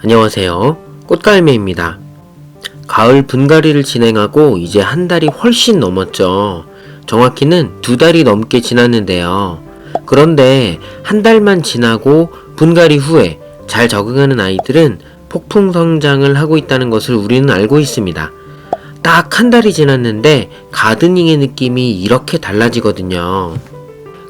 안녕하세요. 꽃갈매입니다. 가을 분갈이를 진행하고 이제 한 달이 훨씬 넘었죠. 정확히는 2달이 넘게 지났는데요. 그런데 한 달만 지나고 분갈이 후에 잘 적응하는 아이들은 폭풍 성장을 하고 있다는 것을 우리는 알고 있습니다. 딱 한 달이 지났는데 가드닝의 느낌이 이렇게 달라지거든요.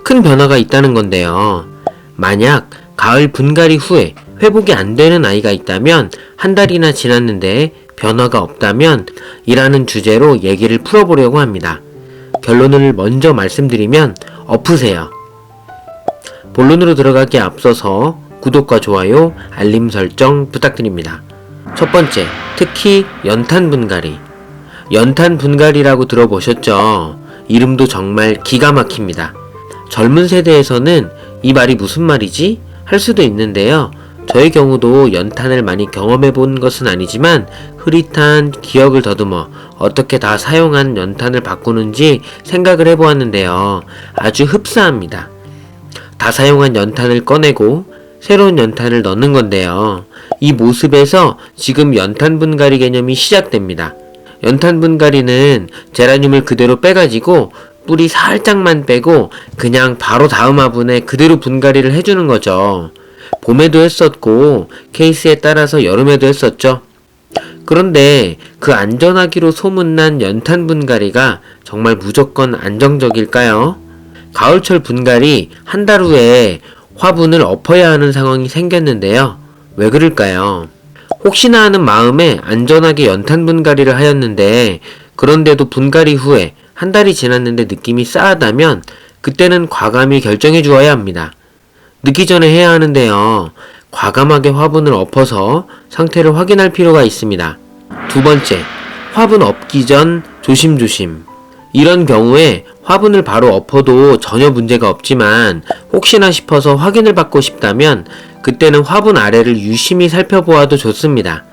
큰 변화가 있다는 건데요. 만약 가을 분갈이 후에 회복이 안 되는 아이가 있다면 한 달이나 지났는데 변화가 없다면 이라는 주제로 얘기를 풀어보려고 합니다. 결론을 먼저 말씀드리면 엎으세요. 본론으로 들어가기에 앞서서 구독과 좋아요, 알림 설정 부탁드립니다. 첫 번째, 특히 연탄 분갈이. 연탄 분갈이라고 들어보셨죠? 이름도 정말 기가 막힙니다. 젊은 세대에서는 이 말이 무슨 말이지? 할 수도 있는데요. 저의 경우도 연탄을 많이 경험해 본 것은 아니지만 흐릿한 기억을 더듬어 어떻게 다 사용한 연탄을 바꾸는지 생각을 해보았는데요. 아주 흡사합니다. 다 사용한 연탄을 꺼내고 새로운 연탄을 넣는 건데요. 이 모습에서 지금 연탄 분갈이 개념이 시작됩니다. 연탄 분갈이는 제라늄을 그대로 빼가지고 뿌리 살짝만 빼고 그냥 바로 다음 화분에 그대로 분갈이를 해주는 거죠. 봄에도 했었고 케이스에 따라서 여름에도 했었죠. 그런데 그 안전하기로 소문난 연탄 분갈이가 정말 무조건 안정적일까요? 가을철 분갈이 한 달 후에 화분을 엎어야 하는 상황이 생겼는데요. 왜 그럴까요? 혹시나 하는 마음에 안전하게 연탄 분갈이를 하였는데 그런데도 분갈이 후에 한 달이 지났는데 느낌이 싸하다면 그때는 과감히 결정해 주어야 합니다. 늦기 전에 해야 하는데요. 과감하게 화분을 엎어서 상태를 확인할 필요가 있습니다. 두 번째, 화분 엎기 전 조심조심. 이런 경우에 화분을 바로 엎어도 전혀 문제가 없지만 혹시나 싶어서 확인을 받고 싶다면 그때는 화분 아래를 유심히 살펴보아도 좋습니다.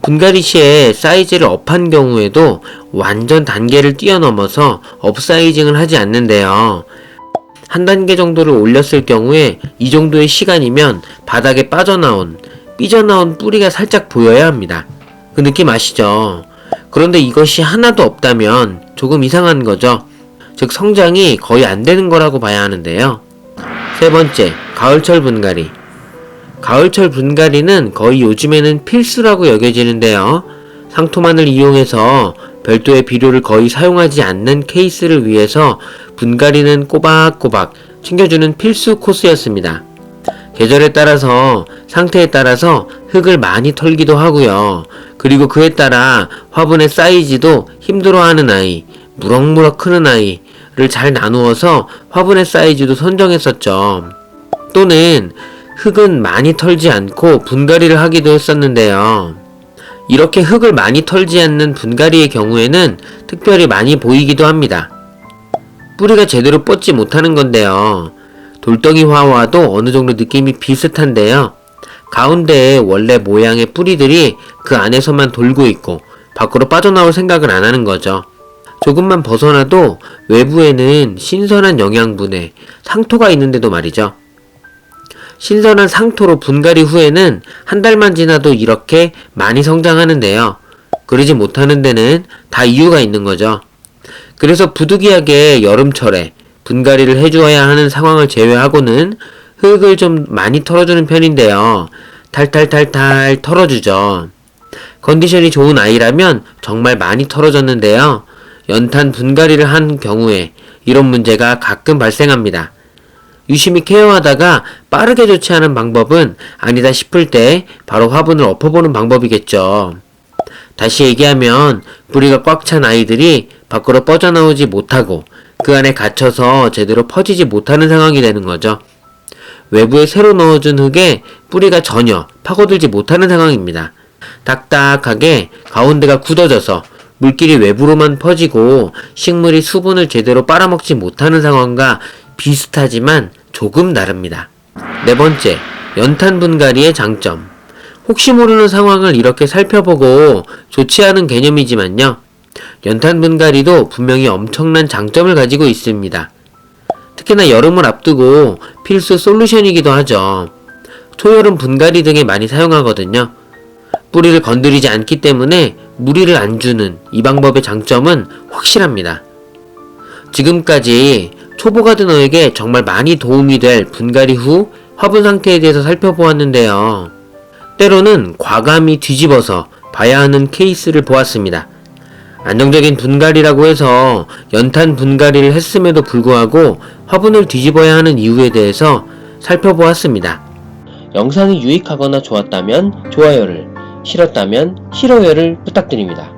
분갈이 시에 사이즈를 업한 경우에도 완전 단계를 뛰어넘어서 업사이징을 하지 않는데요. 한 단계 정도를 올렸을 경우에 이 정도의 시간이면 바닥에 삐져나온 뿌리가 살짝 보여야 합니다. 그 느낌 아시죠? 그런데 이것이 하나도 없다면 조금 이상한 거죠. 즉 성장이 거의 안 되는 거라고 봐야 하는데요. 세 번째, 가을철 분갈이. 가을철 분갈이는 거의 요즘에는 필수라고 여겨지는데요. 상토만을 이용해서 별도의 비료를 거의 사용하지 않는 케이스를 위해서 분갈이는 꼬박꼬박 챙겨주는 필수 코스였습니다. 계절에 따라서 상태에 따라서 흙을 많이 털기도 하고요. 그리고 그에 따라 화분의 사이즈도 힘들어하는 아이, 무럭무럭 크는 아이를 잘 나누어서 화분의 사이즈도 선정했었죠. 또는 흙은 많이 털지 않고 분갈이를 하기도 했었는데요. 이렇게 흙을 많이 털지 않는 분갈이의 경우에는 특별히 많이 보이기도 합니다. 뿌리가 제대로 뻗지 못하는 건데요. 돌덩이화와도 어느 정도 느낌이 비슷한데요. 가운데에 원래 모양의 뿌리들이 그 안에서만 돌고 있고 밖으로 빠져나올 생각을 안 하는 거죠. 조금만 벗어나도 외부에는 신선한 영양분에 상토가 있는데도 말이죠. 신선한 상토로 분갈이 후에는 한 달만 지나도 이렇게 많이 성장하는데요. 그러지 못하는 데는 다 이유가 있는 거죠. 그래서 부득이하게 여름철에 분갈이를 해주어야 하는 상황을 제외하고는 흙을 좀 많이 털어주는 편인데요. 탈탈탈탈 털어주죠. 컨디션이 좋은 아이라면 정말 많이 털어줬는데요. 연탄 분갈이를 한 경우에 이런 문제가 가끔 발생합니다. 유심히 케어하다가 빠르게 조치하는 방법은 아니다 싶을 때 바로 화분을 엎어보는 방법이겠죠. 다시 얘기하면 뿌리가 꽉 찬 아이들이 밖으로 뻗어나오지 못하고 그 안에 갇혀서 제대로 퍼지지 못하는 상황이 되는 거죠. 외부에 새로 넣어준 흙에 뿌리가 전혀 파고들지 못하는 상황입니다. 딱딱하게 가운데가 굳어져서 물길이 외부로만 퍼지고 식물이 수분을 제대로 빨아먹지 못하는 상황과 비슷하지만 조금 다릅니다. 네 번째, 연탄 분갈이의 장점. 혹시 모르는 상황을 이렇게 살펴보고 좋지 않은 개념이지만요. 연탄 분갈이도 분명히 엄청난 장점을 가지고 있습니다. 특히나 여름을 앞두고 필수 솔루션이기도 하죠. 초여름 분갈이 등에 많이 사용하거든요. 뿌리를 건드리지 않기 때문에 무리를 안 주는 이 방법의 장점은 확실합니다. 지금까지 초보 가드너에게 정말 많이 도움이 될 분갈이 후 화분 상태에 대해서 살펴보았는데요. 때로는 과감히 뒤집어서 봐야 하는 케이스를 보았습니다. 안정적인 분갈이라고 해서 연탄 분갈이를 했음에도 불구하고 화분을 뒤집어야 하는 이유에 대해서 살펴보았습니다. 영상이 유익하거나 좋았다면 좋아요를, 싫었다면 싫어요를 부탁드립니다.